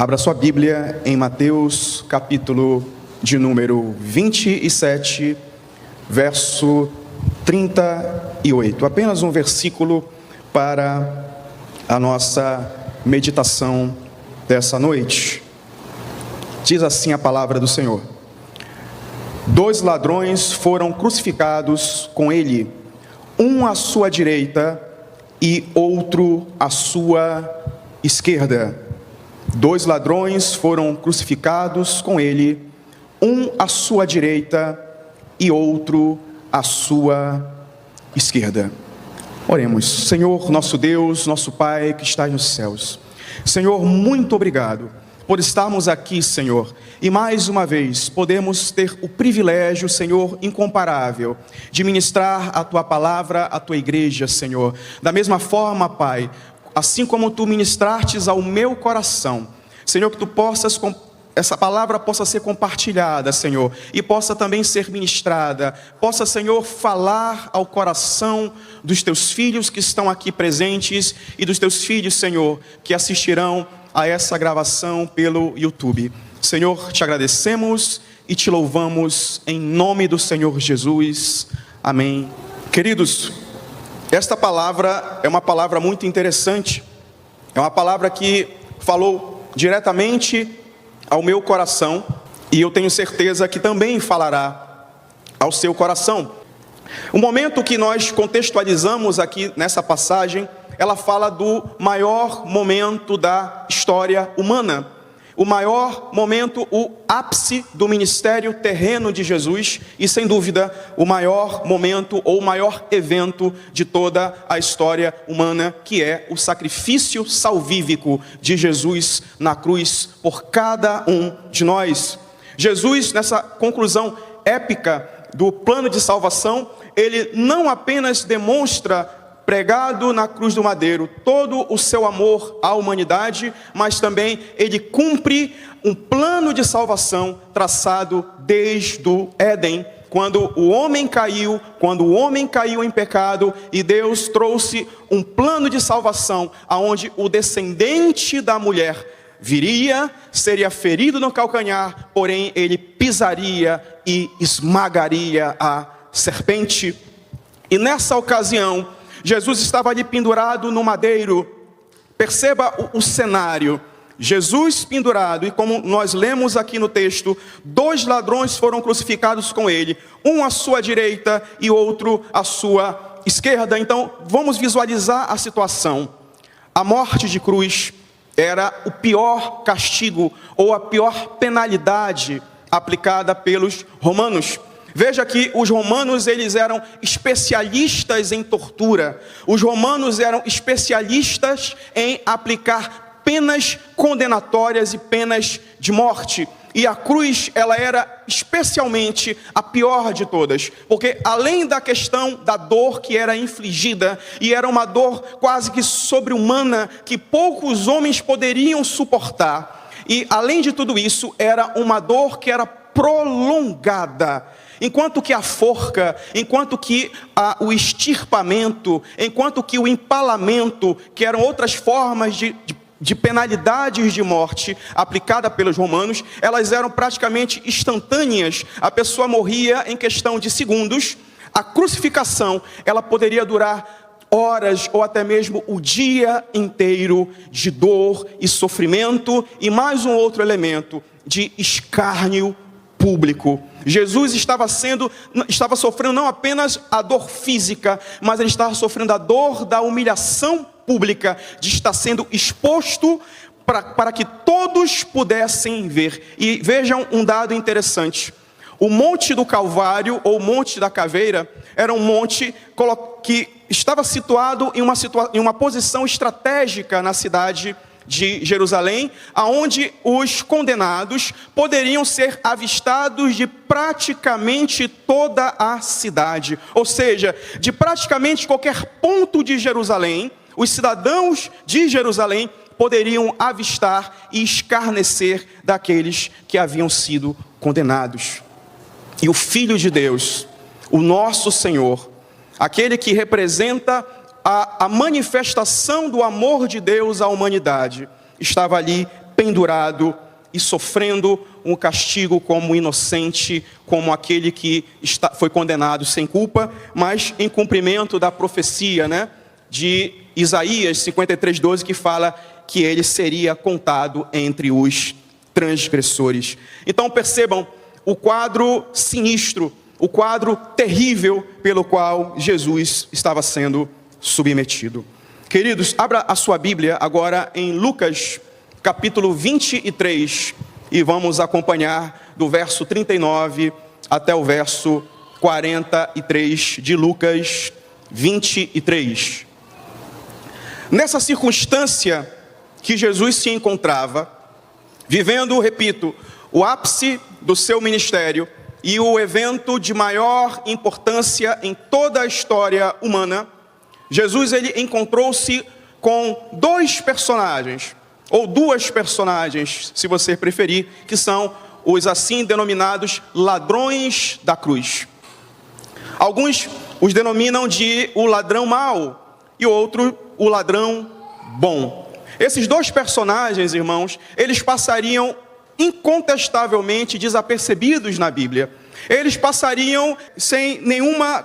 Abra sua Bíblia em Mateus, capítulo de número 27, verso 38. Apenas um versículo para a nossa meditação dessa noite. Diz assim a palavra do Senhor: 2 ladrões foram crucificados com ele, um à sua direita e outro à sua esquerda. 2 ladrões foram crucificados com ele, um à sua direita e outro à sua esquerda. Oremos. Senhor, nosso Deus, nosso Pai que estás nos céus. Senhor, muito obrigado por estarmos aqui, Senhor, e mais uma vez podemos ter o privilégio, Senhor, incomparável, de ministrar a Tua palavra à Tua igreja, Senhor. Da mesma forma, Pai, assim como Tu ministrastes ao meu coração, Senhor, que Tu possas, essa palavra possa ser compartilhada, Senhor, e possa também ser ministrada, possa, Senhor, falar ao coração dos Teus filhos que estão aqui presentes e dos Teus filhos, Senhor, que assistirão a essa gravação pelo YouTube. Senhor, Te agradecemos e Te louvamos em nome do Senhor Jesus. Amém. Queridos, esta palavra é uma palavra muito interessante, é uma palavra que falou diretamente ao meu coração, e eu tenho certeza que também falará ao seu coração. O momento que nós contextualizamos aqui nessa passagem, ela fala do maior momento da história humana, o maior momento, o ápice do ministério terreno de Jesus e, sem dúvida, o maior momento ou o maior evento de toda a história humana, que é o sacrifício salvífico de Jesus na cruz por cada um de nós. Jesus, nessa conclusão épica do plano de salvação, ele não apenas demonstra, pregado na cruz do madeiro, todo o seu amor à humanidade, mas também ele cumpre um plano de salvação traçado desde o Éden, quando o homem caiu em pecado, e Deus trouxe um plano de salvação, aonde o descendente da mulher viria, seria ferido no calcanhar, porém ele pisaria e esmagaria a serpente. E nessa ocasião, Jesus estava ali pendurado no madeiro. Perceba o cenário. Jesus pendurado, e como nós lemos aqui no texto, 2 ladrões foram crucificados com ele, um à sua direita e outro à sua esquerda. Então vamos visualizar a situação. A morte de cruz era o pior castigo ou a pior penalidade aplicada pelos romanos. Veja que os romanos, eles eram especialistas em tortura. Os romanos eram especialistas em aplicar penas condenatórias e penas de morte. E a cruz, ela era especialmente a pior de todas, porque além da questão da dor que era infligida, e era uma dor quase que sobre-humana, que poucos homens poderiam suportar, e além de tudo isso, era uma dor que era prolongada. Enquanto que a forca, enquanto que o extirpamento, enquanto que o empalamento, que eram outras formas de penalidades de morte aplicada pelos romanos, elas eram praticamente instantâneas. A pessoa morria em questão de segundos. A crucificação, ela poderia durar horas ou até mesmo o dia inteiro de dor e sofrimento, e mais um outro elemento de escárnio público. Jesus estava sofrendo não apenas a dor física, mas ele estava sofrendo a dor da humilhação pública, de estar sendo exposto para que todos pudessem ver. E vejam um dado interessante: o Monte do Calvário, ou Monte da Caveira, era um monte que estava situado em uma posição estratégica na cidade de Jerusalém, aonde os condenados poderiam ser avistados de praticamente toda a cidade, ou seja, de praticamente qualquer ponto de Jerusalém, os cidadãos de Jerusalém poderiam avistar e escarnecer daqueles que haviam sido condenados. E o Filho de Deus, o nosso Senhor, aquele que representa a manifestação do amor de Deus à humanidade, estava ali pendurado e sofrendo um castigo como inocente, como aquele que foi condenado sem culpa, mas em cumprimento da profecia, de Isaías 53:12, que fala que ele seria contado entre os transgressores. Então percebam o quadro sinistro, o quadro terrível pelo qual Jesus estava sendo submetido. Queridos, abra a sua Bíblia agora em Lucas capítulo 23 e vamos acompanhar do verso 39 até o verso 43 de Lucas 23. Nessa circunstância que Jesus se encontrava, vivendo, repito, o ápice do seu ministério e o evento de maior importância em toda a história humana, Jesus ele encontrou-se com dois personagens, ou duas personagens, se você preferir, que são os assim denominados ladrões da cruz. Alguns os denominam de o ladrão mau e outro o ladrão bom. Esses dois personagens, irmãos, eles passariam incontestavelmente desapercebidos na Bíblia. Eles passariam sem nenhuma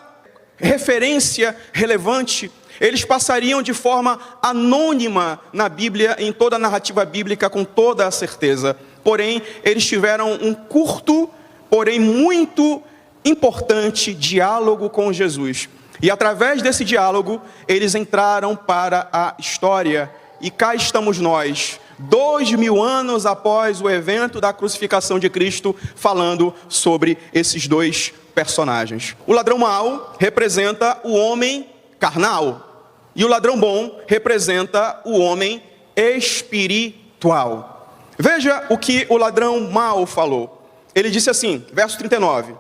referência relevante. Eles passariam de forma anônima na Bíblia, em toda a narrativa bíblica, com toda a certeza. Porém, eles tiveram um curto, porém muito importante diálogo com Jesus. E através desse diálogo, eles entraram para a história. E cá estamos nós, 2000 anos após o evento da crucificação de Cristo, falando sobre esses dois personagens. O ladrão mau representa o homem carnal. E o ladrão bom representa o homem espiritual. Veja o que o ladrão mau falou. Ele disse assim, verso 39.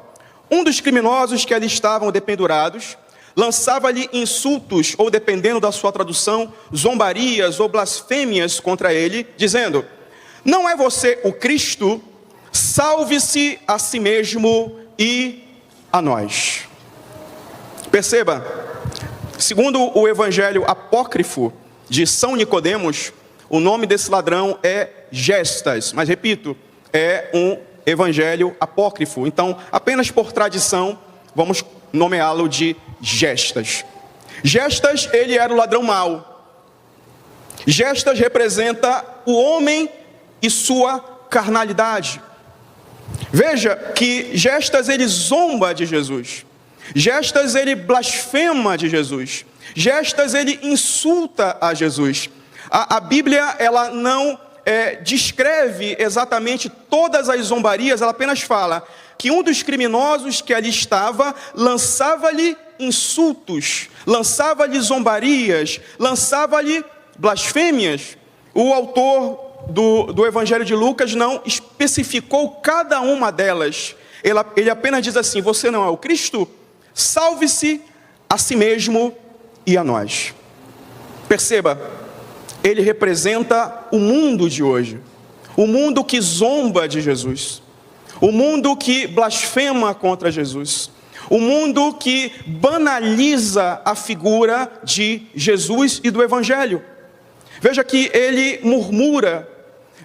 Um dos criminosos que ali estavam dependurados lançava-lhe insultos, ou dependendo da sua tradução, zombarias ou blasfêmias contra ele, dizendo: não é você o Cristo? Salve-se a si mesmo e a nós. Perceba, segundo o evangelho apócrifo de São Nicodemos, o nome desse ladrão é Gestas, mas repito, é um evangelho apócrifo. Então, apenas por tradição, vamos nomeá-lo de Gestas. Gestas, ele era o ladrão mau. Gestas representa o homem e sua carnalidade. Veja que Gestas, ele zomba de Jesus. Gestas, ele blasfema de Jesus. Gestas, ele insulta a Jesus. A Bíblia, ela não descreve exatamente todas as zombarias, ela apenas fala que um dos criminosos que ali estava lançava-lhe insultos, lançava-lhe zombarias, lançava-lhe blasfêmias. O autor do Evangelho de Lucas não especificou cada uma delas. Ele apenas diz assim: você não é o Cristo? Salve-se a si mesmo e a nós. Perceba, ele representa o mundo de hoje, o mundo que zomba de Jesus, o mundo que blasfema contra Jesus, o mundo que banaliza a figura de Jesus e do Evangelho. Veja que ele murmura,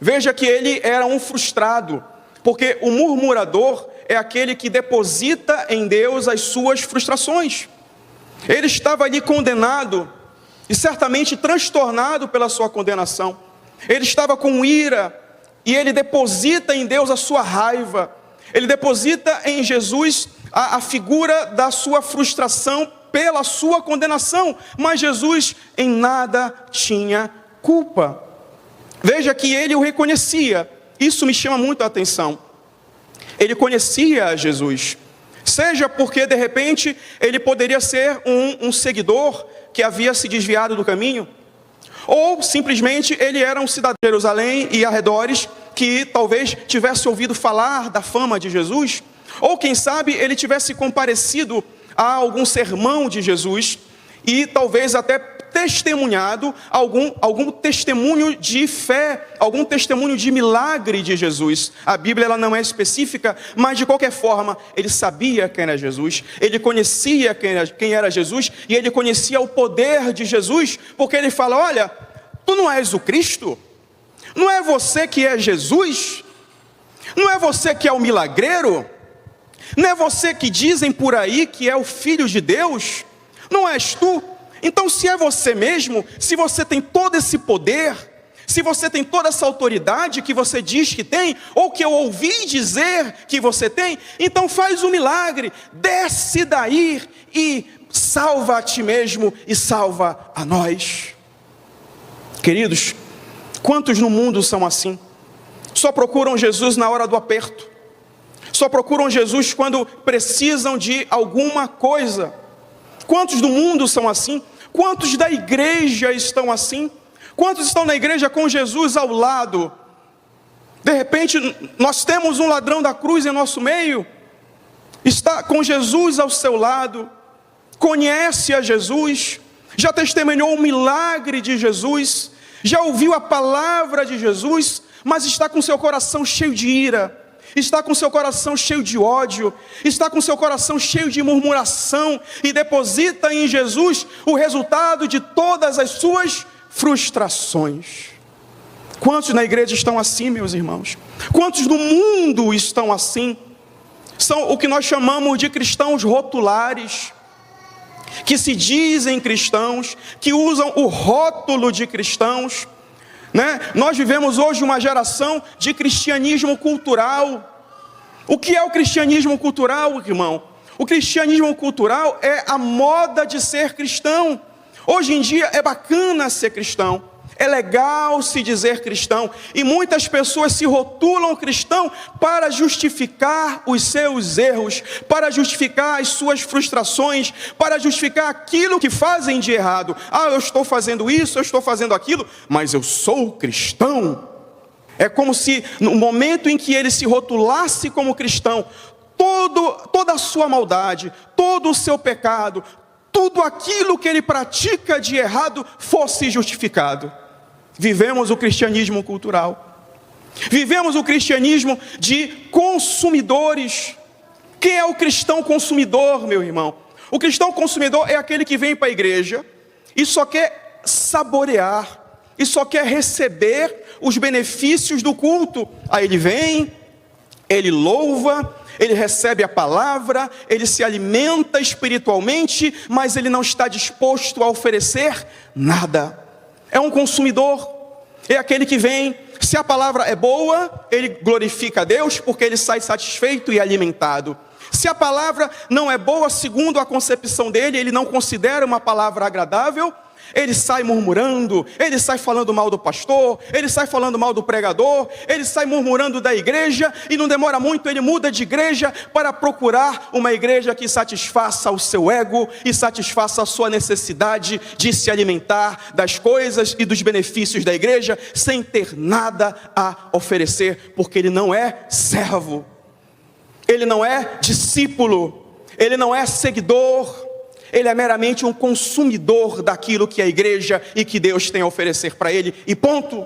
veja que ele era um frustrado, porque o murmurador é aquele que deposita em Deus as suas frustrações. Ele estava ali condenado e certamente transtornado pela sua condenação. Ele estava com ira e ele deposita em Deus a sua raiva. Ele deposita em Jesus a figura da sua frustração pela sua condenação. Mas Jesus em nada tinha culpa. Veja que ele o reconhecia. Isso me chama muito a atenção. Ele conhecia Jesus. Seja porque de repente ele poderia ser um seguidor que havia se desviado do caminho, ou simplesmente ele era um cidadão de Jerusalém e arredores que talvez tivesse ouvido falar da fama de Jesus, ou quem sabe ele tivesse comparecido a algum sermão de Jesus e talvez até testemunhado algum testemunho de fé, algum testemunho de milagre de Jesus. A Bíblia ela não é específica, mas de qualquer forma ele sabia quem era Jesus, ele conhecia quem era Jesus e ele conhecia o poder de Jesus, porque ele fala: olha, tu não és o Cristo? Não é você que é Jesus? Não é você que é o milagreiro? Não é você que dizem por aí que é o Filho de Deus? Não és tu? Então, se é você mesmo, se você tem todo esse poder, se você tem toda essa autoridade que você diz que tem, ou que eu ouvi dizer que você tem, então faz um milagre, desce daí e salva a ti mesmo e salva a nós. Queridos, quantos no mundo são assim? Só procuram Jesus na hora do aperto, só procuram Jesus quando precisam de alguma coisa. Quantos do mundo são assim? Quantos da igreja estão assim? Quantos estão na igreja com Jesus ao lado? De repente, nós temos um ladrão da cruz em nosso meio, está com Jesus ao seu lado, conhece a Jesus, já testemunhou o milagre de Jesus, já ouviu a palavra de Jesus, mas está com seu coração cheio de ira, está com seu coração cheio de ódio, está com seu coração cheio de murmuração, e deposita em Jesus o resultado de todas as suas frustrações. Quantos na igreja estão assim, meus irmãos? Quantos no mundo estão assim? São o que nós chamamos de cristãos rotulares, que se dizem cristãos, que usam o rótulo de cristãos, né? Nós vivemos hoje uma geração de cristianismo cultural. O que é o cristianismo cultural, irmão? O cristianismo cultural é a moda de ser cristão. Hoje em dia é bacana ser cristão, é legal se dizer cristão, e muitas pessoas se rotulam cristão para justificar os seus erros, para justificar as suas frustrações, para justificar aquilo que fazem de errado. Eu estou fazendo isso, eu estou fazendo aquilo, mas eu sou cristão. É como se no momento em que ele se rotulasse como cristão, toda a sua maldade, todo o seu pecado, tudo aquilo que ele pratica de errado fosse justificado. Vivemos o cristianismo cultural, vivemos o cristianismo de consumidores. Quem é o cristão consumidor, meu irmão? O cristão consumidor é aquele que vem para a igreja e só quer saborear, e só quer receber os benefícios do culto. Aí ele vem, ele louva, ele recebe a palavra, ele se alimenta espiritualmente, mas ele não está disposto a oferecer nada. É um consumidor, é aquele que vem, se a palavra é boa, ele glorifica a Deus, porque ele sai satisfeito e alimentado. Se a palavra não é boa, segundo a concepção dele, ele não considera uma palavra agradável, ele sai murmurando, ele sai falando mal do pastor, ele sai falando mal do pregador, ele sai murmurando da igreja, e não demora muito, ele muda de igreja para procurar uma igreja que satisfaça o seu ego e satisfaça a sua necessidade de se alimentar das coisas e dos benefícios da igreja, sem ter nada a oferecer, porque ele não é servo, ele não é discípulo, ele não é seguidor, ele é meramente um consumidor daquilo que a igreja e que Deus tem a oferecer para ele, e ponto.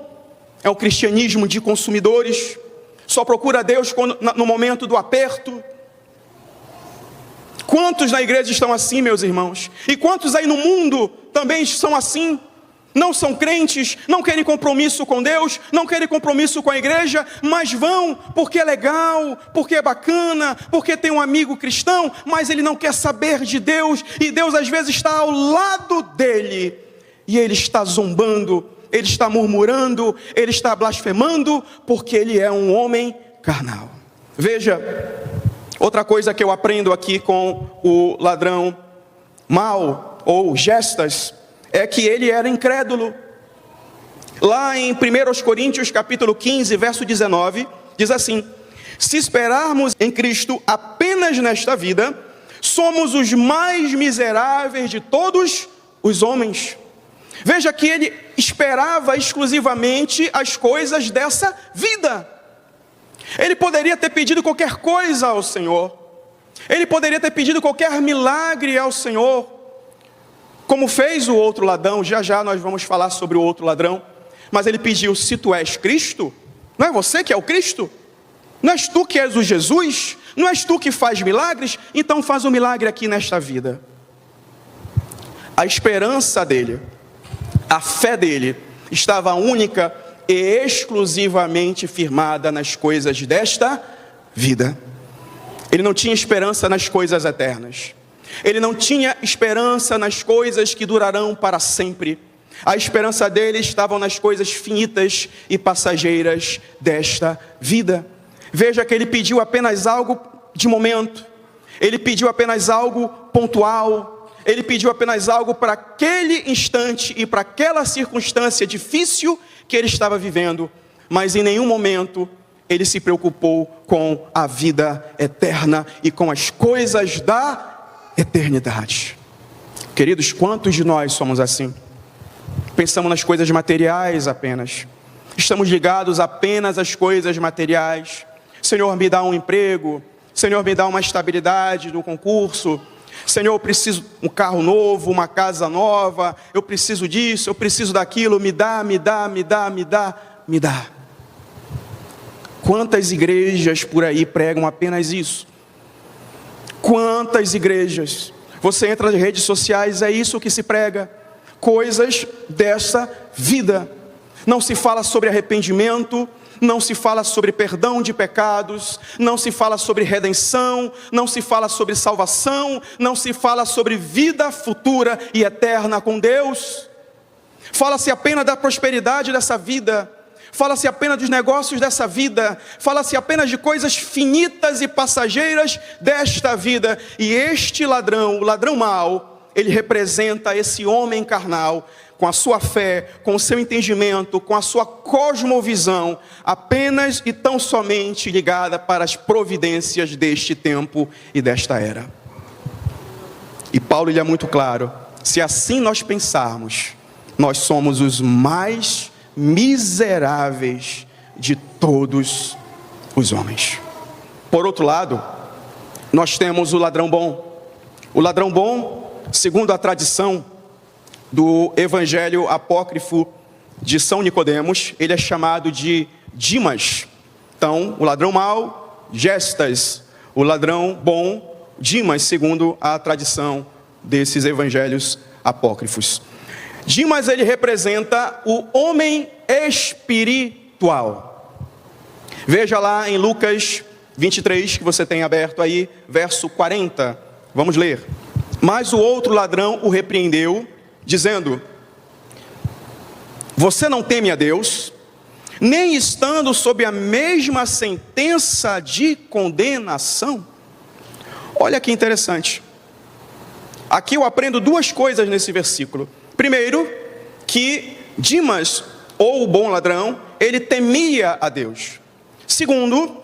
É o cristianismo de consumidores, só procura Deus no momento do aperto. Quantos na igreja estão assim, meus irmãos? E quantos aí no mundo também são assim? Não são crentes, não querem compromisso com Deus, não querem compromisso com a igreja, mas vão porque é legal, porque é bacana, porque tem um amigo cristão, mas ele não quer saber de Deus, e Deus às vezes está ao lado dele, e ele está zombando, ele está murmurando, ele está blasfemando, porque ele é um homem carnal. Veja, outra coisa que eu aprendo aqui com o ladrão mau, ou Gestas, é que ele era incrédulo. Lá em 1 Coríntios capítulo 15, verso 19, diz assim: se esperarmos em Cristo apenas nesta vida, somos os mais miseráveis de todos os homens. Veja que ele esperava exclusivamente as coisas dessa vida. Ele poderia ter pedido qualquer coisa ao Senhor, ele poderia ter pedido qualquer milagre ao Senhor, como fez o outro ladrão. Já nós vamos falar sobre o outro ladrão. Mas ele pediu: se tu és Cristo, não é você que é o Cristo? Não és tu que és o Jesus? Não és tu que faz milagres? Então faz um milagre aqui nesta vida. A esperança dele, a fé dele, estava única e exclusivamente firmada nas coisas desta vida. Ele não tinha esperança nas coisas eternas. Ele não tinha esperança nas coisas que durarão para sempre. A esperança dele estava nas coisas finitas e passageiras desta vida. Veja que ele pediu apenas algo de momento. Ele pediu apenas algo pontual. Ele pediu apenas algo para aquele instante e para aquela circunstância difícil que ele estava vivendo. Mas em nenhum momento ele se preocupou com a vida eterna e com as coisas da eternidade. Queridos, quantos de nós somos assim? Pensamos nas coisas materiais apenas. Estamos ligados apenas às coisas materiais. Senhor, me dá um emprego. Senhor, me dá uma estabilidade no concurso. Senhor, eu preciso de um carro novo, uma casa nova. Eu preciso disso, eu preciso daquilo. Me dá, me dá, me dá, me dá, me dá. Quantas igrejas por aí pregam apenas isso? Quantas igrejas? Você entra nas redes sociais, é isso que se prega. Coisas dessa vida. Não se fala sobre arrependimento, não se fala sobre perdão de pecados, não se fala sobre redenção, não se fala sobre salvação, não se fala sobre vida futura e eterna com Deus. Fala-se apenas da prosperidade dessa vida, fala-se apenas dos negócios dessa vida, fala-se apenas de coisas finitas e passageiras desta vida. E este ladrão, o ladrão mau, ele representa esse homem carnal, com a sua fé, com o seu entendimento, com a sua cosmovisão, apenas e tão somente ligada para as providências deste tempo e desta era. E Paulo ele é muito claro: se assim nós pensarmos, nós somos os mais miseráveis de todos os homens. Por outro lado, nós temos o ladrão bom. O ladrão bom, segundo a tradição do evangelho apócrifo de São Nicodemos, ele é chamado de Dimas. Então, o ladrão mau, Gestas; o ladrão bom, Dimas, segundo a tradição desses evangelhos apócrifos. Dimas, ele representa o homem espiritual. Veja lá em Lucas 23, que você tem aberto aí, verso 40. Vamos ler. Mas o outro ladrão o repreendeu, dizendo: você não teme a Deus, nem estando sob a mesma sentença de condenação? Olha que interessante. Aqui eu aprendo duas coisas nesse versículo. Primeiro, que Dimas, ou o bom ladrão, ele temia a Deus. Segundo,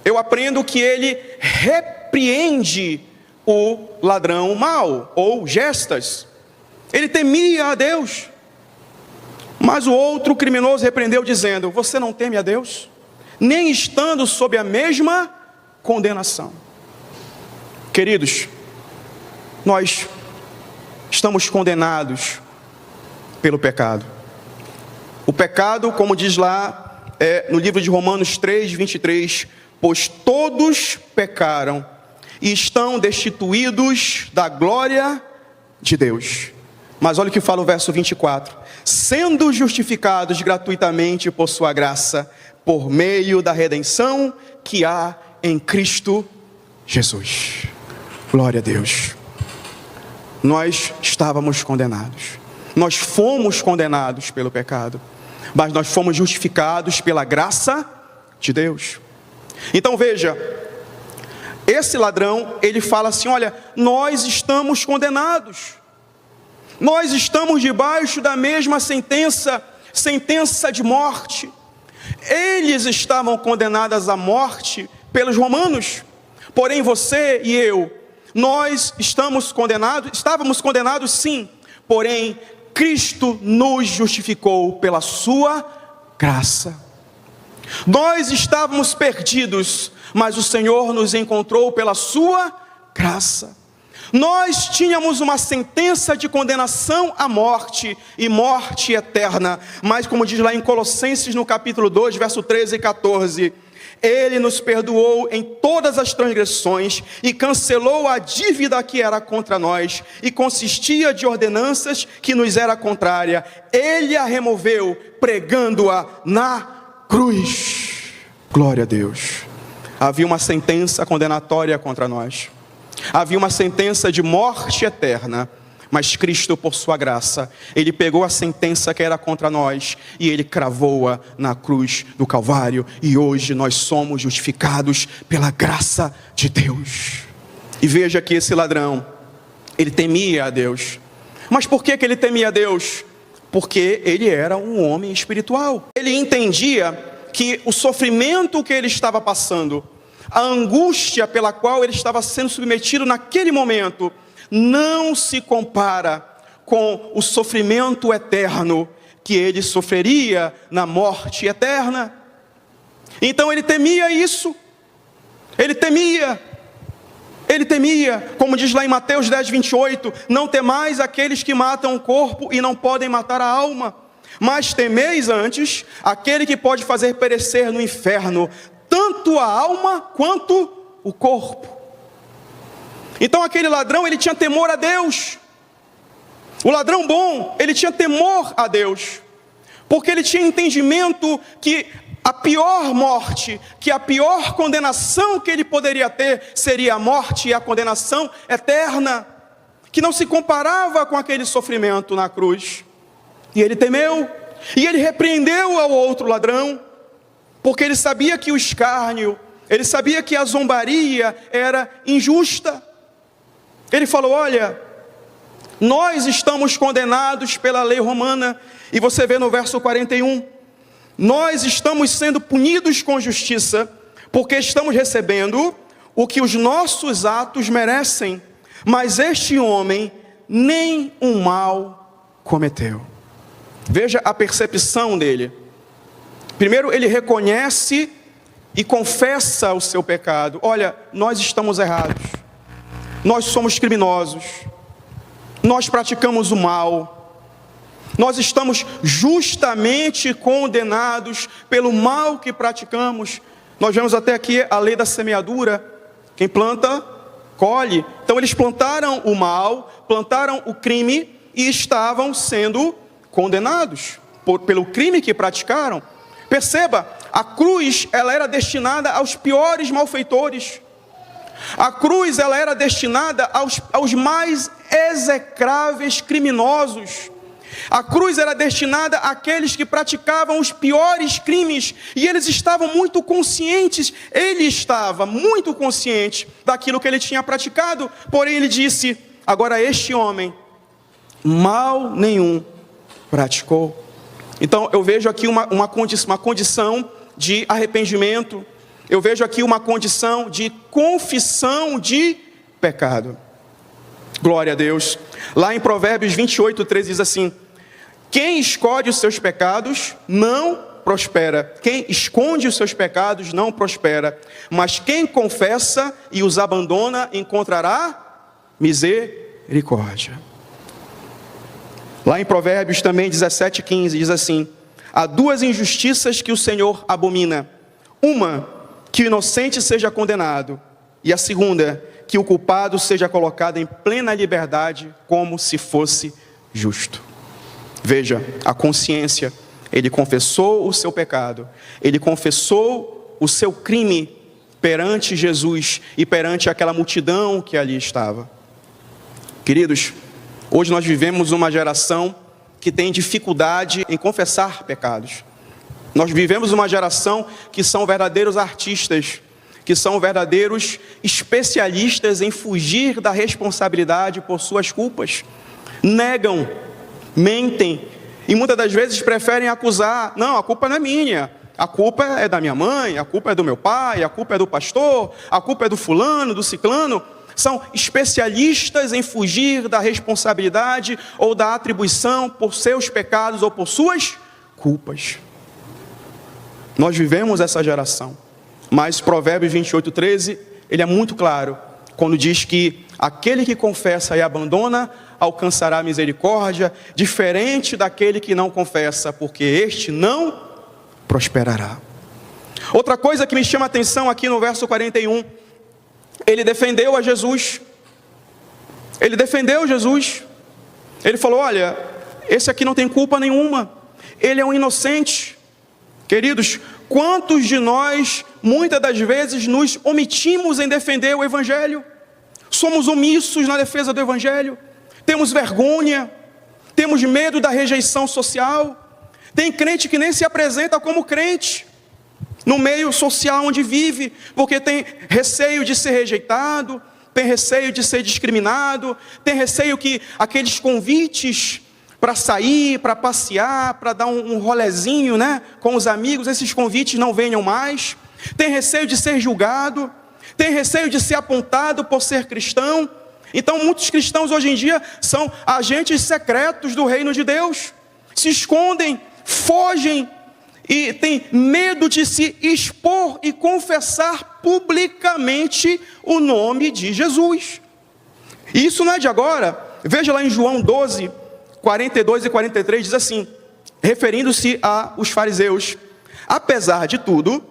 eu aprendo que ele repreende o ladrão mau, ou Gestas. Ele temia a Deus. Mas o outro criminoso repreendeu, dizendo: você não teme a Deus, nem estando sob a mesma condenação. Queridos, nós estamos condenados pelo pecado. O pecado, como diz lá no livro de Romanos 3, 23, pois todos pecaram e estão destituídos da glória de Deus. Mas olha o que fala o verso 24: sendo justificados gratuitamente por sua graça, por meio da redenção que há em Cristo Jesus. Glória a Deus. Nós estávamos condenados. Nós fomos condenados pelo pecado, mas nós fomos justificados pela graça de Deus. Então veja, esse ladrão, ele fala assim: olha, nós estamos condenados. Nós estamos debaixo da mesma sentença de morte. Eles estavam condenados à morte pelos romanos. Porém você e eu, nós estávamos condenados sim. Porém, Cristo nos justificou pela sua graça. Nós estávamos perdidos, mas o Senhor nos encontrou pela sua graça. Nós tínhamos uma sentença de condenação à morte e morte eterna. Mas como diz lá em Colossenses no capítulo 2, verso 13 e 14, Ele nos perdoou em todas as transgressões e cancelou a dívida que era contra nós e consistia de ordenanças que nos era contrária. Ele a removeu, pregando-a na cruz. Glória a Deus. Havia uma sentença condenatória contra nós. Havia uma sentença de morte eterna. Mas Cristo, por sua graça, Ele pegou a sentença que era contra nós e Ele cravou-a na cruz do Calvário. E hoje nós somos justificados pela graça de Deus. E veja que esse ladrão, ele temia a Deus. Mas por que ele temia a Deus? Porque ele era um homem espiritual. Ele entendia que o sofrimento que ele estava passando, a angústia pela qual ele estava sendo submetido naquele momento, não se compara com o sofrimento eterno que ele sofreria na morte eterna. Então ele temia isso. Ele temia, como diz lá em Mateus 10, 28, não temais aqueles que matam o corpo e não podem matar a alma, mas temeis antes aquele que pode fazer perecer no inferno tanto a alma quanto o corpo. Então aquele ladrão, ele tinha temor a Deus. O ladrão bom, ele tinha temor a Deus, porque ele tinha entendimento que a pior morte, que a pior condenação que ele poderia ter, seria a morte e a condenação eterna, que não se comparava com aquele sofrimento na cruz. E ele temeu, e ele repreendeu ao outro ladrão, porque ele sabia que o escárnio, ele sabia que a zombaria era injusta. Ele falou: olha, nós estamos condenados pela lei romana, e você vê no verso 41, nós estamos sendo punidos com justiça, porque estamos recebendo o que os nossos atos merecem, mas este homem nem um mal cometeu. Veja a percepção dele. Primeiro, ele reconhece e confessa o seu pecado. Olha, nós estamos errados. Nós somos criminosos, nós praticamos o mal, nós estamos justamente condenados pelo mal que praticamos. Nós vemos até aqui a lei da semeadura: quem planta, colhe. Então eles plantaram o mal, plantaram o crime e estavam sendo condenados pelo crime que praticaram. Perceba, a cruz, ela era destinada aos piores malfeitores. A cruz, ela era destinada aos mais execráveis criminosos. A cruz era destinada àqueles que praticavam os piores crimes, e eles estavam muito conscientes, ele estava muito consciente daquilo que ele tinha praticado. Porém ele disse: agora este homem, mal nenhum praticou. Então eu vejo aqui uma condição de arrependimento. Eu vejo aqui uma condição de confissão de pecado. Glória a Deus. Lá em Provérbios 28, 13 diz assim: quem esconde os seus pecados não prospera. Quem esconde os seus pecados não prospera. Mas quem confessa e os abandona encontrará misericórdia. Lá em Provérbios também 17, 15 diz assim: há duas injustiças que o Senhor abomina. Uma, que o inocente seja condenado, e a segunda, que o culpado seja colocado em plena liberdade, como se fosse justo. Veja, a consciência, ele confessou o seu pecado, ele confessou o seu crime perante Jesus e perante aquela multidão que ali estava. Queridos, hoje nós vivemos uma geração que tem dificuldade em confessar pecados. Nós vivemos uma geração que são verdadeiros artistas, que são verdadeiros especialistas em fugir da responsabilidade por suas culpas. Negam, mentem e muitas das vezes preferem acusar: não, a culpa não é minha, a culpa é da minha mãe, a culpa é do meu pai, a culpa é do pastor, a culpa é do fulano, do ciclano. São especialistas em fugir da responsabilidade ou da atribuição por seus pecados ou por suas culpas. Nós vivemos essa geração, mas Provérbios 28, 13, ele é muito claro, quando diz que aquele que confessa e abandona, alcançará misericórdia, diferente daquele que não confessa, porque este não prosperará. Outra coisa que me chama a atenção aqui no verso 41, ele defendeu a Jesus. Ele defendeu Jesus. Ele falou: olha, esse aqui não tem culpa nenhuma, ele é um inocente. Queridos, quantos de nós, muitas das vezes, nos omitimos em defender o Evangelho? Somos omissos na defesa do Evangelho, temos vergonha, temos medo da rejeição social. Tem crente que nem se apresenta como crente no meio social onde vive, porque tem receio de ser rejeitado, tem receio de ser discriminado, tem receio que aqueles convites para sair, para passear, para dar um rolezinho, né, com os amigos, esses convites não venham mais. Tem receio de ser julgado, tem receio de ser apontado por ser cristão. Então muitos cristãos hoje em dia são agentes secretos do reino de Deus, se escondem, fogem e têm medo de se expor e confessar publicamente o nome de Jesus. E isso não é de agora. Veja lá em João 12, 42 e 43, diz assim, referindo-se aos fariseus: apesar de tudo,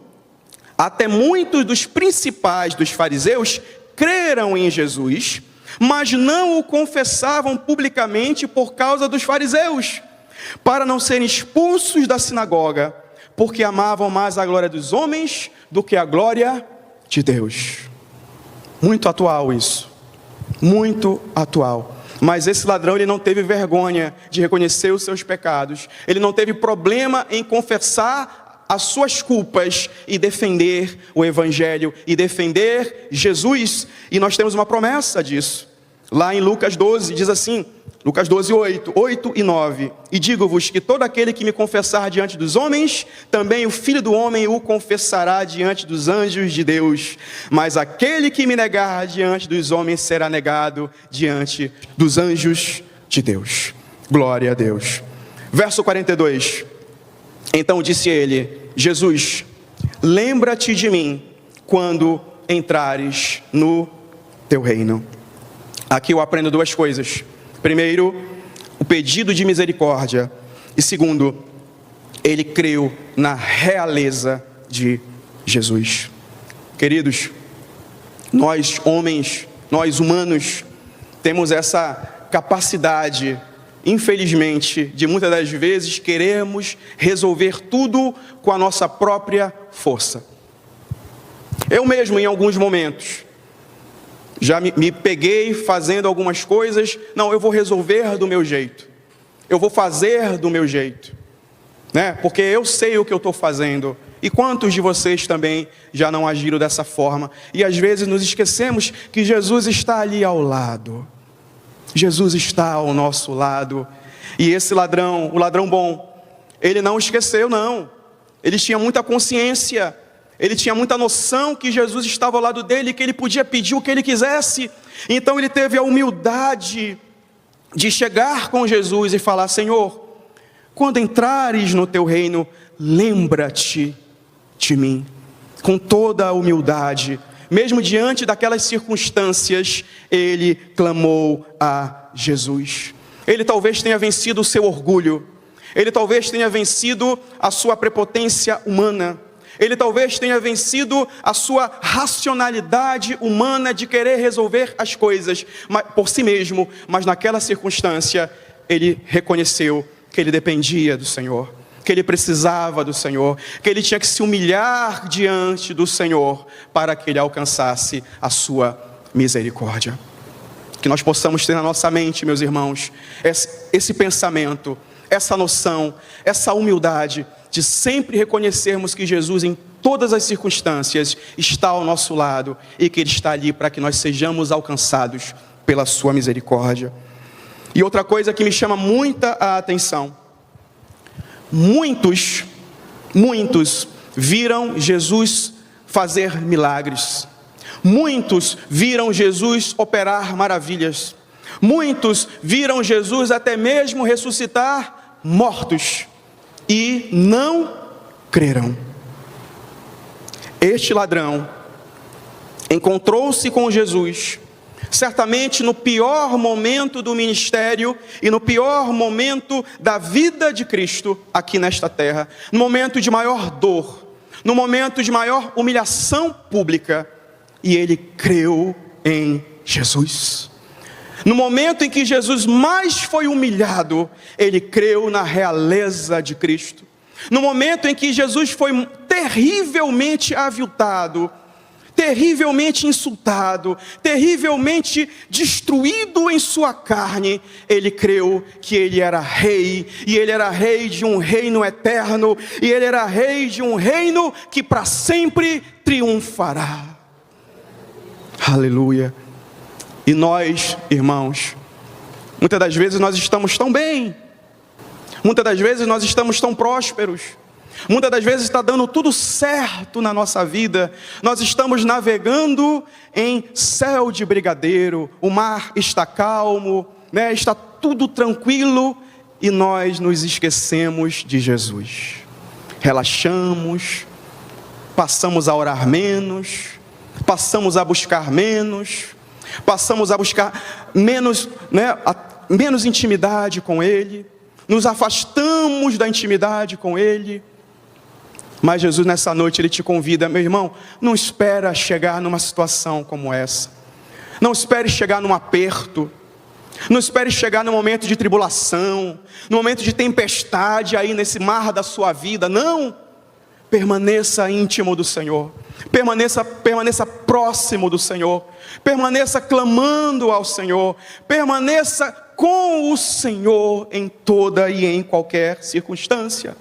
até muitos dos principais dos fariseus creram em Jesus, mas não o confessavam publicamente por causa dos fariseus, para não serem expulsos da sinagoga, porque amavam mais a glória dos homens do que a glória de Deus. Muito atual isso, muito atual. Mas esse ladrão, ele não teve vergonha de reconhecer os seus pecados, ele não teve problema em confessar as suas culpas e defender o Evangelho, e defender Jesus. E nós temos uma promessa disso, lá em Lucas 12, diz assim, Lucas 12, 8 e 9, e digo-vos que todo aquele que me confessar diante dos homens, também o Filho do Homem o confessará diante dos anjos de Deus, mas aquele que me negar diante dos homens será negado diante dos anjos de Deus. Glória a Deus. Verso 42, então disse ele, Jesus, lembra-te de mim quando entrares no teu reino. Aqui eu aprendo duas coisas. Primeiro, o pedido de misericórdia. E segundo, ele creu na realeza de Jesus. Queridos, nós homens, nós humanos, temos essa capacidade, infelizmente, de muitas das vezes queremos resolver tudo com a nossa própria força. Eu mesmo, em alguns momentos, já me peguei fazendo algumas coisas, não, eu vou resolver do meu jeito, eu vou fazer do meu jeito, né? Porque eu sei o que eu estou fazendo. E quantos de vocês também já não agiram dessa forma? E às vezes nos esquecemos que Jesus está ali ao lado, Jesus está ao nosso lado. E esse ladrão, o ladrão bom, ele não esqueceu não, ele tinha muita consciência, ele tinha muita noção que Jesus estava ao lado dele, que ele podia pedir o que ele quisesse. Então ele teve a humildade de chegar com Jesus e falar: Senhor, quando entrares no teu reino, lembra-te de mim. Com toda a humildade, mesmo diante daquelas circunstâncias, ele clamou a Jesus. Ele talvez tenha vencido o seu orgulho, ele talvez tenha vencido a sua prepotência humana, ele talvez tenha vencido a sua racionalidade humana de querer resolver as coisas por si mesmo, mas naquela circunstância ele reconheceu que ele dependia do Senhor, que ele precisava do Senhor, que ele tinha que se humilhar diante do Senhor para que ele alcançasse a sua misericórdia. Que nós possamos ter na nossa mente, meus irmãos, esse pensamento, essa noção, essa humildade de sempre reconhecermos que Jesus em todas as circunstâncias está ao nosso lado e que Ele está ali para que nós sejamos alcançados pela sua misericórdia. E outra coisa que me chama muita a atenção, muitos viram Jesus fazer milagres, muitos viram Jesus operar maravilhas, muitos viram Jesus até mesmo ressuscitar mortos, e não creram. Este ladrão encontrou-se com Jesus, certamente no pior momento do ministério e no pior momento da vida de Cristo aqui nesta terra, no momento de maior dor, no momento de maior humilhação pública, e ele creu em Jesus. No momento em que Jesus mais foi humilhado, ele creu na realeza de Cristo. No momento em que Jesus foi terrivelmente aviltado, terrivelmente insultado, terrivelmente destruído em sua carne, ele creu que ele era rei, e ele era rei de um reino eterno, e ele era rei de um reino que para sempre triunfará. Aleluia. E nós, irmãos, muitas das vezes nós estamos tão bem, muitas das vezes nós estamos tão prósperos, muitas das vezes está dando tudo certo na nossa vida, nós estamos navegando em céu de brigadeiro, o mar está calmo, né? Está tudo tranquilo, e nós nos esquecemos de Jesus. Relaxamos, passamos a orar menos, passamos a buscar menos, passamos a buscar menos, menos intimidade com Ele, nos afastamos da intimidade com Ele. Mas Jesus nessa noite Ele te convida, meu irmão, não espera chegar numa situação como essa, não espere chegar num aperto, não espere chegar no momento de tribulação, no momento de tempestade aí nesse mar da sua vida, não. Permaneça íntimo do Senhor, permaneça próximo do Senhor, permaneça clamando ao Senhor, permaneça com o Senhor em toda e em qualquer circunstância.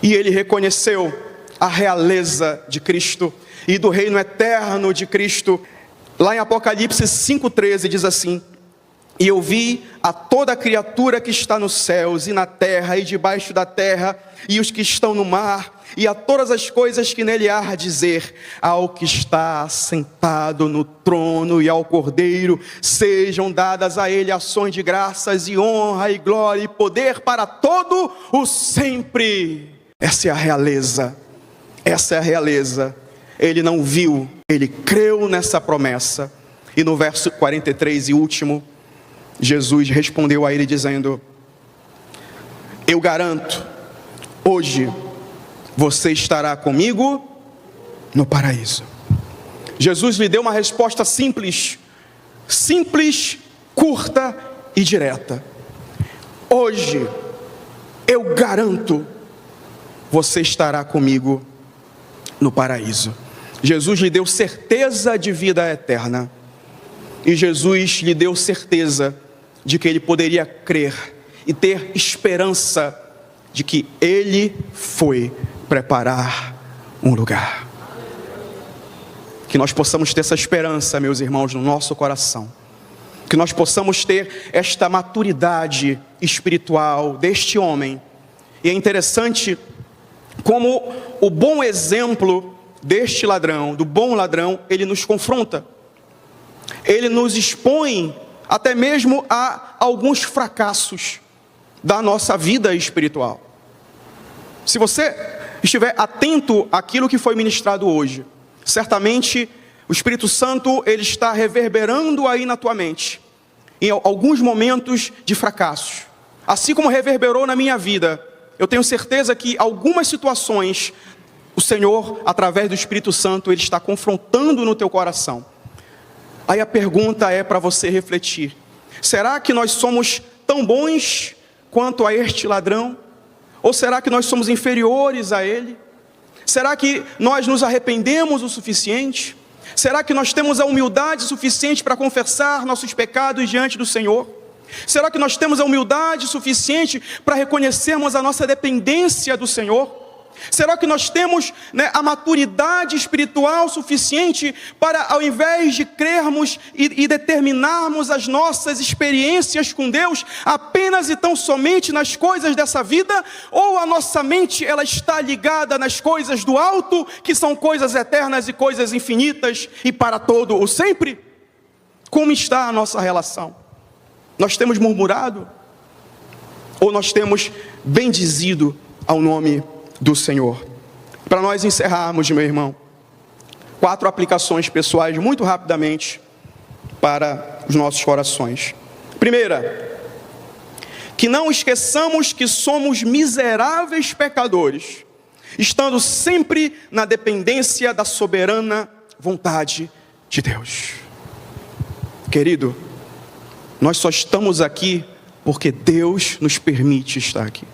E ele reconheceu a realeza de Cristo e do reino eterno de Cristo. Lá em Apocalipse 5,13 diz assim: e eu vi a toda criatura que está nos céus e na terra e debaixo da terra, e os que estão no mar, e a todas as coisas que nele há, dizer: ao que está sentado no trono e ao Cordeiro sejam dadas a ele ações de graças e honra e glória e poder para todo o sempre. Essa é a realeza, essa é a realeza. Ele não viu, ele creu nessa promessa. E no verso 43 e último, Jesus respondeu a ele dizendo: eu garanto, hoje você estará comigo no paraíso. Jesus lhe deu uma resposta simples, curta e direta. Hoje, eu garanto, você estará comigo no paraíso. Jesus lhe deu certeza de vida eterna. E Jesus lhe deu certeza de que ele poderia crer e ter esperança de que ele foi preparar um lugar. Que nós possamos ter essa esperança, meus irmãos, no nosso coração. Que nós possamos ter esta maturidade espiritual deste homem. E é interessante como o bom exemplo deste ladrão, do bom ladrão, ele nos confronta. Ele nos expõe até mesmo a alguns fracassos da nossa vida espiritual. Se você estiver atento àquilo que foi ministrado hoje, certamente o Espírito Santo ele está reverberando aí na tua mente, em alguns momentos de fracassos. Assim como reverberou na minha vida, eu tenho certeza que algumas situações, o Senhor, através do Espírito Santo, Ele está confrontando no teu coração. Aí a pergunta é para você refletir: será que nós somos tão bons quanto a este ladrão? Ou será que nós somos inferiores a ele? Será que nós nos arrependemos o suficiente? Será que nós temos a humildade suficiente para confessar nossos pecados diante do Senhor? Será que nós temos a humildade suficiente para reconhecermos a nossa dependência do Senhor? Será que nós temos a maturidade espiritual suficiente para, ao invés de crermos e determinarmos as nossas experiências com Deus apenas e tão somente nas coisas dessa vida, ou a nossa mente ela está ligada nas coisas do alto, que são coisas eternas e coisas infinitas e para todo o sempre? Como está a nossa relação? Nós temos murmurado? Ou nós temos bendizido ao nome do Senhor? Para nós encerrarmos, meu irmão, 4 aplicações pessoais muito rapidamente para os nossos corações. Primeira, que não esqueçamos que somos miseráveis pecadores estando sempre na dependência da soberana vontade de Deus. Querido, nós só estamos aqui porque Deus nos permite estar aqui.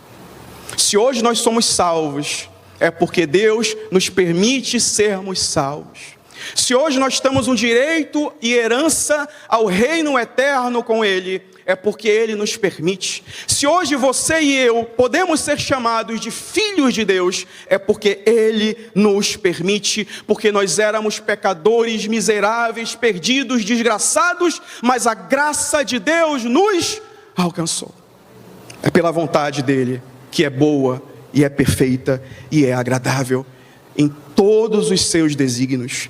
Se hoje nós somos salvos, é porque Deus nos permite sermos salvos. Se hoje nós temos um direito e herança ao reino eterno com Ele, é porque Ele nos permite. Se hoje você e eu podemos ser chamados de filhos de Deus, é porque Ele nos permite, porque nós éramos pecadores, miseráveis, perdidos, desgraçados, mas a graça de Deus nos alcançou. É pela vontade dEle, que é boa e é perfeita e é agradável em todos os seus desígnios.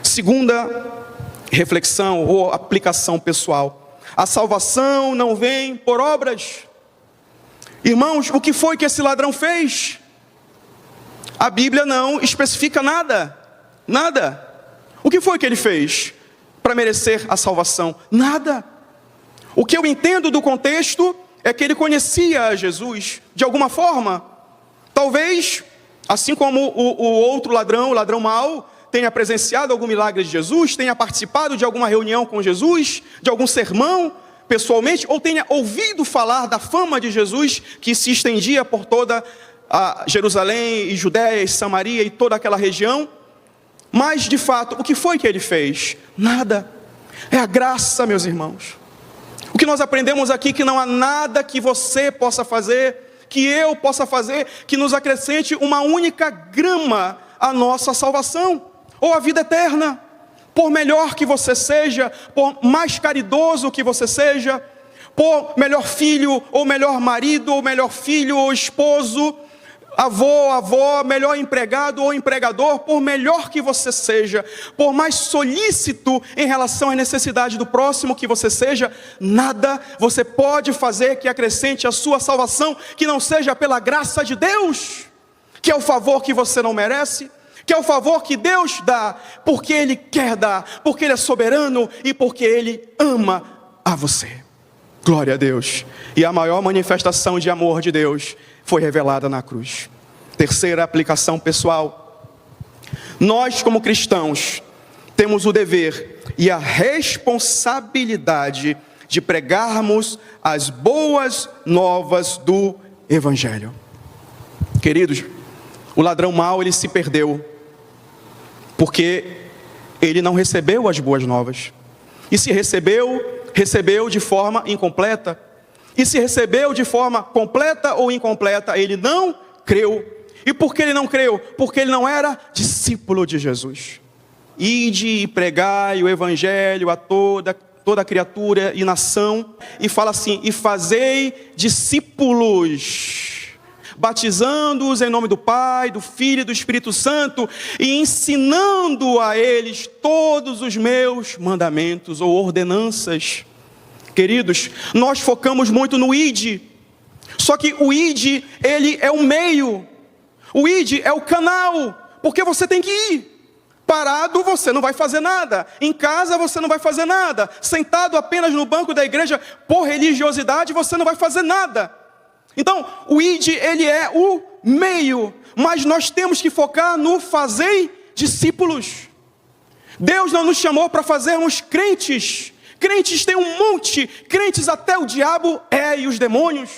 Segunda reflexão ou aplicação pessoal: a salvação não vem por obras. Irmãos, o que foi que esse ladrão fez? A Bíblia não especifica nada. O que foi que ele fez para merecer a salvação? Nada. O que eu entendo do contexto é que ele conhecia Jesus de alguma forma. Talvez, assim como o outro ladrão, o ladrão mau, tenha presenciado algum milagre de Jesus, tenha participado de alguma reunião com Jesus, de algum sermão pessoalmente, ou tenha ouvido falar da fama de Jesus que se estendia por toda a Jerusalém e Judéia e Samaria e toda aquela região. Mas de fato, o que foi que ele fez? Nada. É a graça, meus irmãos. O que nós aprendemos aqui, que não há nada que você possa fazer, que eu possa fazer, que nos acrescente uma única grama à nossa salvação ou à vida eterna. Por melhor que você seja, por mais caridoso que você seja, por melhor filho, ou melhor marido, ou melhor filho, ou esposo, avó, melhor empregado ou empregador, por melhor que você seja, por mais solícito em relação à necessidade do próximo que você seja, nada você pode fazer que acrescente a sua salvação, que não seja pela graça de Deus, que é o favor que você não merece, que é o favor que Deus dá, porque Ele quer dar, porque Ele é soberano e porque Ele ama a você. Glória a Deus. E a maior manifestação de amor de Deus foi revelada na cruz. Terceira aplicação pessoal: nós, como cristãos, temos o dever e a responsabilidade de pregarmos as boas novas do Evangelho. Queridos, o ladrão mau, ele se perdeu porque ele não recebeu as boas novas. E se recebeu de forma incompleta. E se recebeu de forma completa ou incompleta, ele não creu. E por que ele não creu? Porque ele não era discípulo de Jesus. Ide e pregai o Evangelho a toda criatura e nação. E fala assim: e fazei discípulos, batizando-os em nome do Pai, do Filho e do Espírito Santo, e ensinando a eles todos os meus mandamentos ou ordenanças. Queridos, nós focamos muito no ID, só que o ID, ele é o meio, o ID é o canal, porque você tem que ir. Parado você não vai fazer nada, em casa você não vai fazer nada, sentado apenas no banco da igreja por religiosidade você não vai fazer nada. Então, o ID, ele é o meio, mas nós temos que focar no fazer discípulos. Deus não nos chamou para fazermos crentes. Crentes tem um monte, crentes até o diabo e os demônios.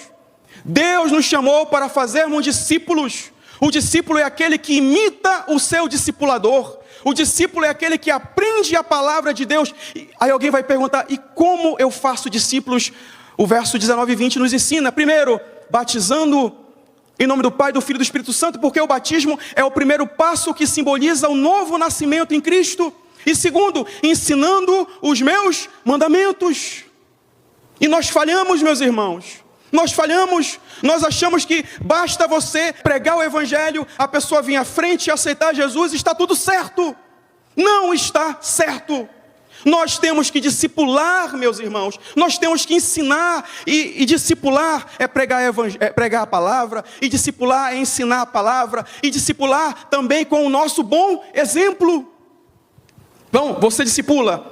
Deus nos chamou para fazermos discípulos. O discípulo é aquele que imita o seu discipulador. O discípulo é aquele que aprende a palavra de Deus. Aí alguém vai perguntar: e como eu faço discípulos? O verso 19 e 20 nos ensina. Primeiro, batizando em nome do Pai, do Filho e do Espírito Santo, porque o batismo é o primeiro passo que simboliza o novo nascimento em Cristo. E segundo, ensinando os meus mandamentos. E nós falhamos, meus irmãos. Nós falhamos. Nós achamos que basta você pregar o Evangelho, a pessoa vir à frente e aceitar Jesus, está tudo certo. Não está certo. Nós temos que discipular, meus irmãos. Nós temos que ensinar. E discipular é pregar a palavra. E discipular é ensinar a palavra. E discipular também com o nosso bom exemplo. Bom, você discipula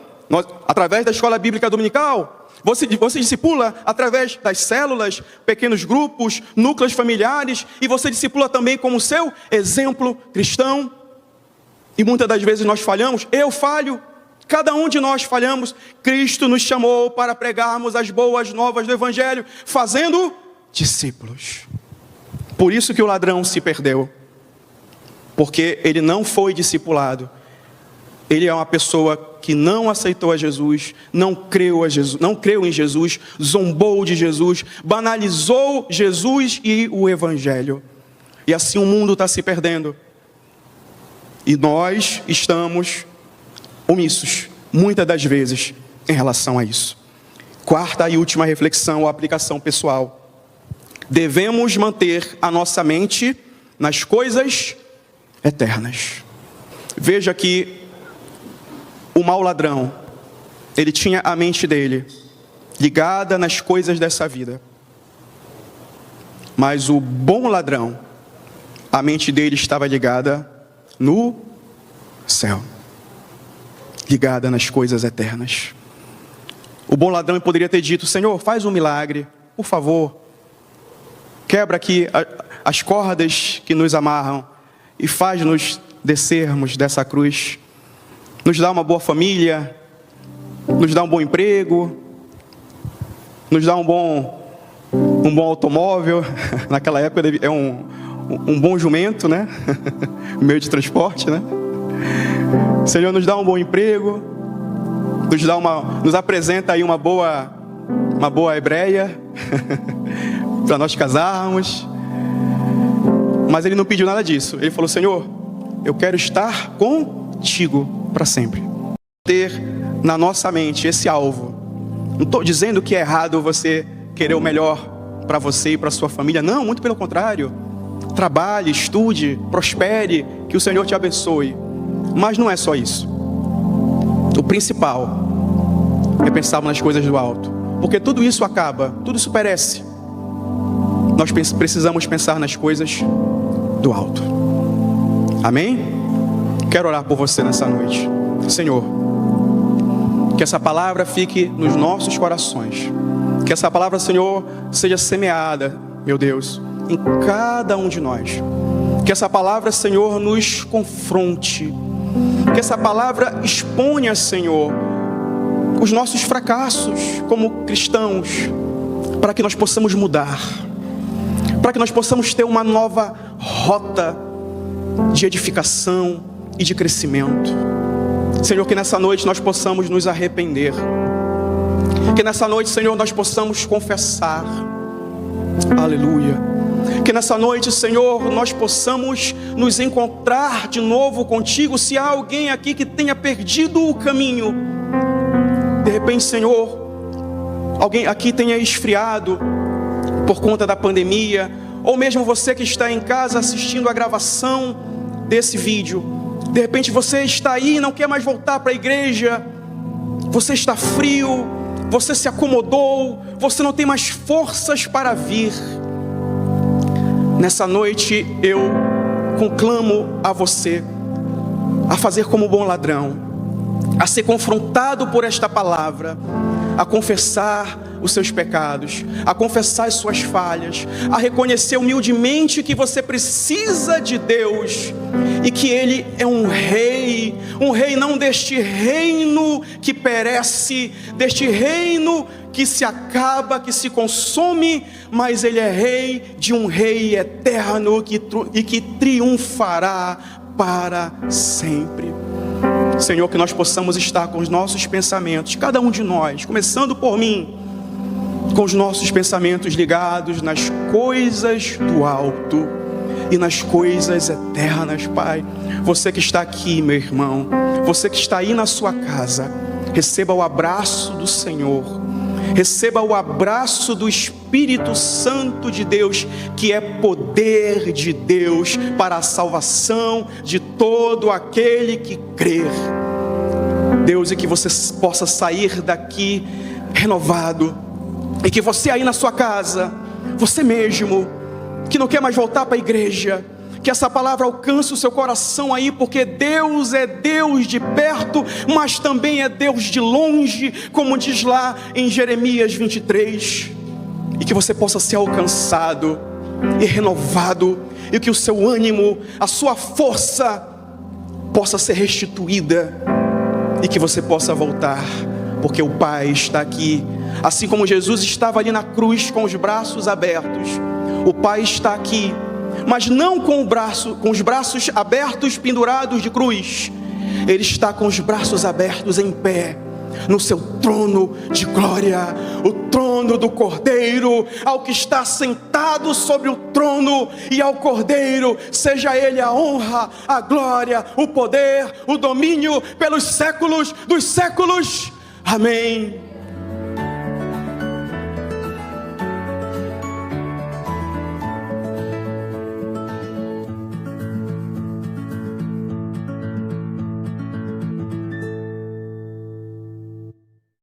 através da escola bíblica dominical, Você discipula através das células, pequenos grupos, núcleos familiares, e você discipula também como seu exemplo cristão. E muitas das vezes nós falhamos, eu falho, cada um de nós falhamos. Cristo nos chamou para pregarmos as boas novas do Evangelho, fazendo discípulos. Por isso que o ladrão se perdeu, porque ele não foi discipulado. Ele é uma pessoa que não aceitou a Jesus, não creu em Jesus, zombou de Jesus, banalizou Jesus e o Evangelho. E assim o mundo está se perdendo. E nós estamos omissos, muitas das vezes, em relação a isso. Quarta e última reflexão ou aplicação pessoal. Devemos manter a nossa mente nas coisas eternas. Veja que o mau ladrão, ele tinha a mente dele ligada nas coisas dessa vida. Mas o bom ladrão, a mente dele estava ligada no céu, ligada nas coisas eternas. O bom ladrão poderia ter dito: Senhor, faz um milagre, por favor, quebra aqui as cordas que nos amarram e faz-nos descermos dessa cruz. Nos dá uma boa família, nos dá um bom emprego, nos dá um bom automóvel. Naquela época é um bom jumento, né? Meio de transporte, né? Senhor, nos dá um bom emprego, nos apresenta aí uma boa hebreia para nós casarmos. Mas ele não pediu nada disso. Ele falou: Senhor, eu quero estar contigo para sempre. Ter na nossa mente esse alvo. Não estou dizendo que é errado você querer o melhor para você e para sua família. Não, muito pelo contrário. Trabalhe, estude, prospere, que o Senhor te abençoe. Mas não é só isso. O principal é pensar nas coisas do alto, porque tudo isso acaba, tudo isso perece. Nós precisamos pensar nas coisas do alto. Amém? Quero orar por você nessa noite. Senhor, que essa palavra fique nos nossos corações. Que essa palavra, Senhor, seja semeada, meu Deus, em cada um de nós. Que essa palavra, Senhor, nos confronte. Que essa palavra exponha, Senhor, os nossos fracassos como cristãos, para que nós possamos mudar, para que nós possamos ter uma nova rota de edificação e de crescimento. Senhor, que nessa noite nós possamos nos arrepender. Que nessa noite, Senhor, nós possamos confessar. Aleluia. Que nessa noite, Senhor, nós possamos nos encontrar de novo contigo. Se há alguém aqui que tenha perdido o caminho, de repente, Senhor, alguém aqui tenha esfriado por conta da pandemia, ou mesmo você que está em casa assistindo a gravação desse vídeo, de repente você está aí e não quer mais voltar para a igreja, você está frio, você se acomodou, você não tem mais forças para vir. Nessa noite eu conclamo a você a fazer como bom ladrão, a ser confrontado por esta palavra, a confessar os seus pecados, a confessar as suas falhas, a reconhecer humildemente que você precisa de Deus e que Ele é um rei não deste reino que perece, deste reino que se acaba, que se consome, mas Ele é rei de um rei eterno e que triunfará para sempre. Senhor, que nós possamos estar com os nossos pensamentos, cada um de nós, começando por mim, com os nossos pensamentos ligados nas coisas do alto e nas coisas eternas, Pai. Você que está aqui, meu irmão, você que está aí na sua casa, receba o abraço do Senhor, receba o abraço do Espírito Santo de Deus, que é poder de Deus para a salvação de todo aquele que crer. Deus, e que você possa sair daqui renovado, e que você aí na sua casa, você mesmo, que não quer mais voltar para a igreja, que essa palavra alcance o seu coração aí, porque Deus é Deus de perto, mas também é Deus de longe, como diz lá em Jeremias 23, e que você possa ser alcançado e renovado, e que o seu ânimo, a sua força possa ser restituída, e que você possa voltar, porque o Pai está aqui, assim como Jesus estava ali na cruz com os braços abertos. O Pai está aqui, mas não com os braços abertos pendurados de cruz. Ele está com os braços abertos em pé, no seu trono de glória, o trono do Cordeiro, ao que está sentado sobre o trono, e ao Cordeiro seja ele a honra, a glória, o poder, o domínio pelos séculos dos séculos. Amém.